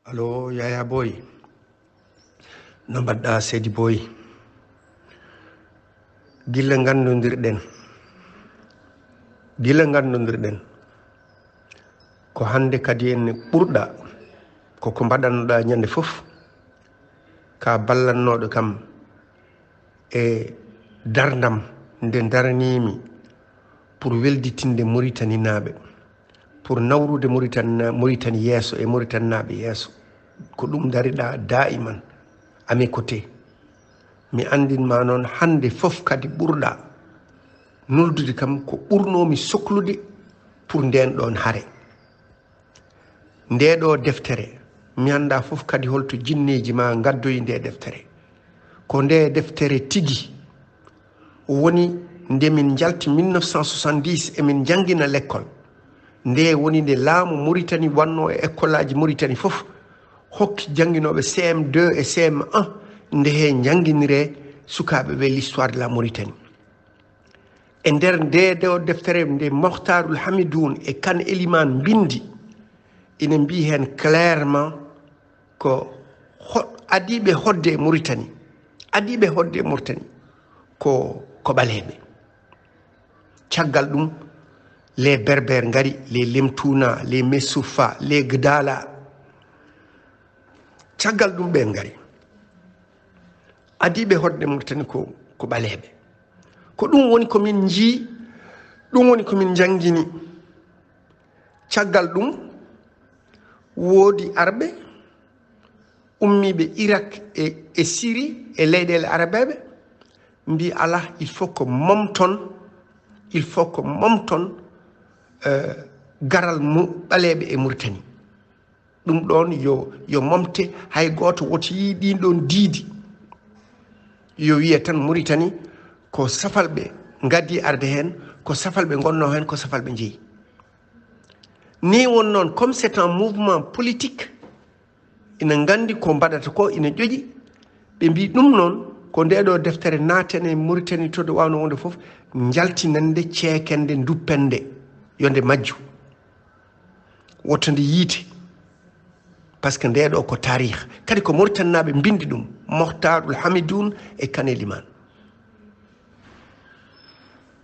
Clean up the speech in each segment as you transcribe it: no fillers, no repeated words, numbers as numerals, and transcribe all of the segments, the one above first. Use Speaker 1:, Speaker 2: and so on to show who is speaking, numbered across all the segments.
Speaker 1: Allo Yaya Boy no mbaɗɗa Seydi Boy gilla gandodirɗen ko hande kadi en ɓurɗa koko mbaɗannoɗa ñande fof ka ballannoɗo kam e dardam nde daranimi pour welditinde Mauritanie naɓe pour nawrude Mauritanie yeeso e Mauritanie naɓe yeeso ko ɗum dariɗa daiman ami côté mi andinma noon hande fof kadi ɓurɗa noldude kam ko ɓurnomi sohlude pour nden ɗon haare ndeɗo deftere mi anda fof kadi holto jinneji ma gaddoyi nde deftere ko nde deftere tigi woni nde min jalti 1970 emin jangguina l'école nde woni nde laamu Mauritanie wanno e école aji Mauritanie fof hokki jangguinoɓe CM2 et CM1 nde he jangguinire sukaɓeɓe l'histoire de la Mauritanie e nder nde deftere nde Mokhtarul Hamidoun e Kane Elimane bindi ina mbi hen clairement ko adiɓe hodde e Mauritanie ko ɓaleɓe caggal ɗum les berbères ngari les lemtouna les messoufa les gdala caggal ɗum ɓe ngari adiɓe hodde Mauritanie ko ɓaleɓe ko ɗum woni komin jii ɗum woni komin jangguini caggal ɗum woodi arɓe ummiɓe Irak e Syrie e leyɗele arabeɓe mbi ala il faut que momton garal ɓaleɓe e Mauritanie ɗum ɗon yo momte hay goto woto yi ɗin ɗon diidi yo wiye tan Mauritanie ko safalɓe gaddi arde hen ko safalɓe gonno hen ko safalɓe jeeyi ni won noon comme c'est un mouvement politique ina gandi ko mbaɗata ko ina ƴoƴi ɓe mbi ɗum noon ko ndeɗo deftere naten e Mauritanie to de wawno wonde foof jaltinande ceekende duppende yonde majju wottode yiite par ce que ndeɗo ko tarih kadi ko Mauritanie naɓe bindi ɗum Mokhtarul Hamidoun e Kane Elimane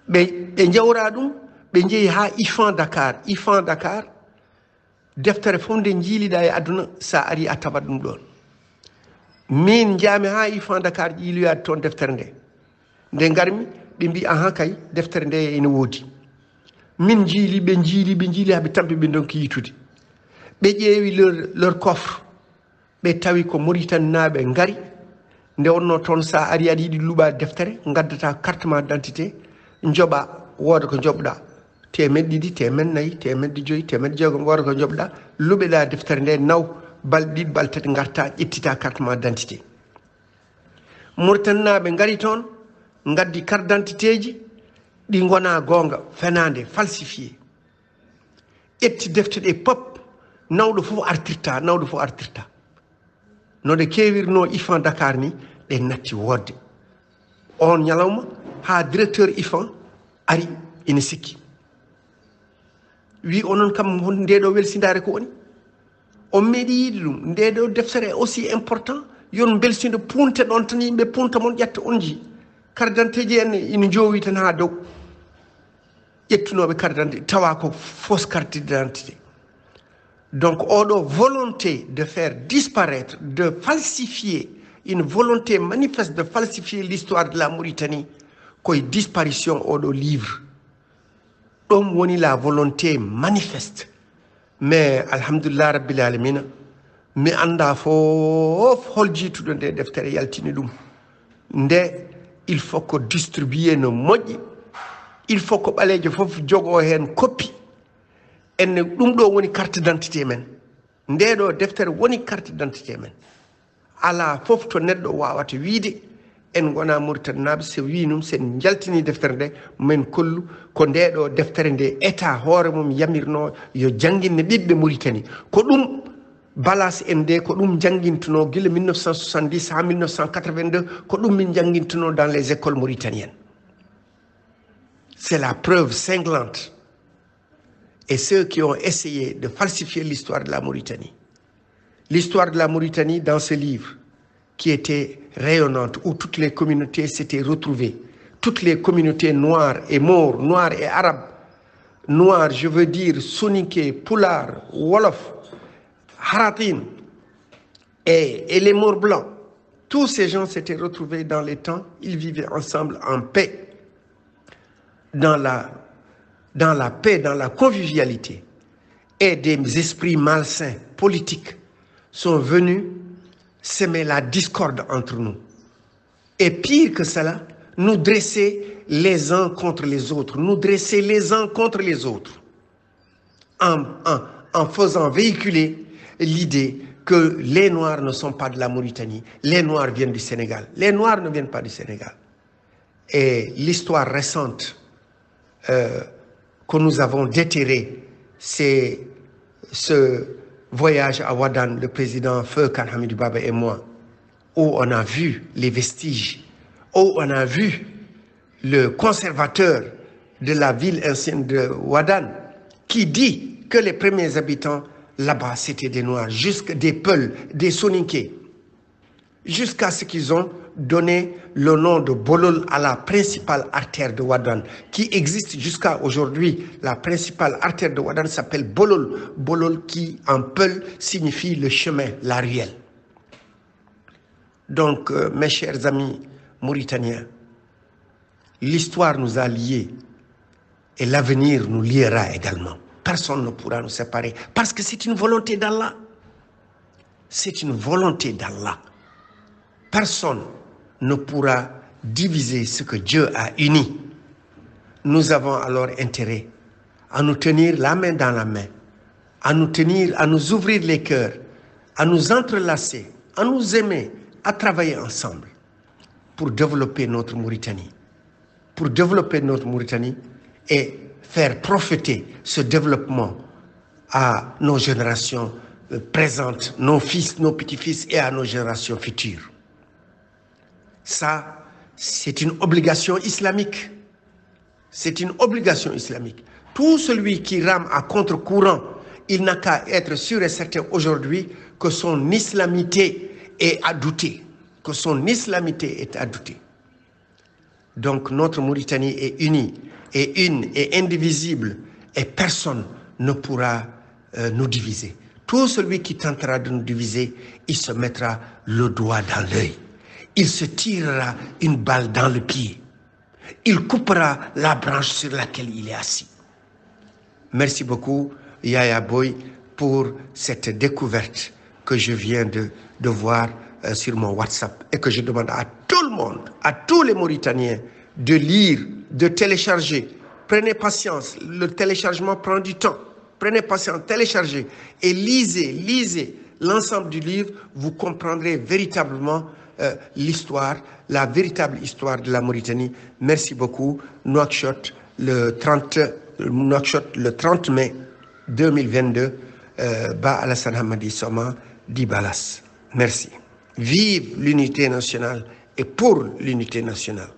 Speaker 1: ɓe jawra ɗum ɓe jeeyi ha IFAN Dakar deftere fof nde jiiliɗa e aduna sa ari a tawat ɗum ɗon min jaami ha IFAN Dakar jiiloyade toon deftere nde garmi ɓe mbi ahan kay deftere nde ene woodi min jiili ɓe jiili haɓe tampi ɓe donki yitude ɓe ƴeewi leur coffre ɓe tawi ko Mauritanie naɓe ngari nde wonno toon sa ari aɗa yiiɗi luuɓade deftere gaddata carte ma d'identité joɓa wooda ko joɓɗa 200, 400, 500, 500 wooda ko joɓɗa luuɓeɗa deftere nde naw balɗe ɗiɗi balɗe tati garta ƴettita carte ma d'identité Mauritanie naɓe ngari toon gaddi carte d'identité ji ɗi gona gonga fenade falsifié ƴetti defte ɗe pop nawɗo fof artirta node kewirno IFAN Dakar ni ɓe natti wodde on ñalawma ha directeur IFAN ari ina sikki wi onon kam ndeɗo welsidare ko woni on meeɗi yiide ɗum ndeɗo deftere aussi important yon belside punte ɗon tan yimɓe punta mon ƴetta on ji carte d'identité ji en ina jowi tan ha dow ƴettunoɓe carte d'identité tawa ko fausse carte d'identité donc oɗo volonté de faire disparaître de falsifier une volonté manifeste de falsifier l'histoire de la Mauritanie koye disparition oɗo livre ɗum woni la volonté manifeste mais alhamdulillah rabbil alamina mi anda fof hol jiituɗo nde deftere yaltini ɗum nde il faut ko distribuer no moƴƴi il faut ko ɓalejo fof jogo hen copie enne ɗum ɗo woni carte d'identité men ndeɗo deftere woni carte d'identité men ala fof to neɗɗo wawata wiide en gona Mauritanie naɓe so wi num sen jaltini deftere nde min kollu ko ndeɗo deftere nde état hoore mum yamirno yo jangguinne ɓiɓɓe Mauritanie ko ɗum balas en nde ko ɗum jangguintuno guila 1970 ha 1982 ko ɗum min jangguintuno dans les écoles mauritaniennes c'est la preuve cinglante et ceux qui ont essayé de falsifier l'histoire de la Mauritanie l'histoire de la Mauritanie dans ce livre qui était rayonnante, où toutes les communautés s'étaient retrouvées, toutes les communautés noires et maures, noires et arabes, noirs, je veux dire soninké, pulaar, wolof, haratin et les maures blancs. Tous ces gens s'étaient retrouvés dans les temps, ils vivaient ensemble en paix, dans la paix, dans la convivialité. Et des esprits malsains, politiques, sont venus semer la discorde entre nous. Et pire que cela, nous dresser les uns contre les autres, nous dresser les uns contre les autres, en faisant véhiculer l'idée que les Noirs ne sont pas de la Mauritanie, les Noirs viennent du Sénégal. Les Noirs ne viennent pas du Sénégal. Et l'histoire récente que nous avons déterrée, c'est ce voyage à Ouadane, le président Feu Khan Hamidou Baba et moi, où on a vu les vestiges, où on a vu le conservateur de la ville ancienne de Ouadane, qui dit que les premiers habitants là-bas, c'était des Noirs, jusqu'à des Peuls, des Soninké, jusqu'à ce qu'ils ont donné le nom de Bolol à la principale artère de Ouadane, qui existe jusqu'à aujourd'hui. La principale artère de Ouadane s'appelle Bolol. Bolol qui, en Peul, signifie le chemin, la ruelle. Donc, mes chers amis mauritaniens, l'histoire nous a liés et l'avenir nous liera également. Personne ne pourra nous séparer parce que c'est une volonté d'Allah. C'est une volonté d'Allah. Personne ne pourra diviser ce que Dieu a uni. Nous avons alors intérêt à nous tenir la main dans la main, à nous tenir, à nous ouvrir les cœurs, à nous entrelacer, à nous aimer, à travailler ensemble pour développer notre Mauritanie. Pour développer notre Mauritanie et faire profiter ce développement à nos générations présentes, nos fils, nos petits-fils et à nos générations futures. Ça, c'est une obligation islamique. C'est une obligation islamique. Tout celui qui rame à contre-courant, il n'a qu'à être sûr et certain aujourd'hui que son islamité est à douter. Que son islamité est à douter. Donc notre Mauritanie est unie, est une et indivisible, et personne ne pourra nous diviser. Tout celui qui tentera de nous diviser, il se mettra le doigt dans l'œil. Il se tirera une balle dans le pied. Il coupera la branche sur laquelle il est assis. Merci beaucoup, Yaya Boy, pour cette découverte que je viens de voir sur mon WhatsApp et que je demande à tout le monde, à tous les Mauritaniens, de lire, de télécharger. Prenez patience, le téléchargement prend du temps. Prenez patience, téléchargez et lisez l'ensemble du livre. Vous comprendrez véritablement l'histoire, la véritable histoire de la Mauritanie. Merci beaucoup. Nouakchott, le 30 mai 2022, Ba Alassane Hamadi Soma, Dibalas. Merci. Vive l'unité nationale et pour l'unité nationale.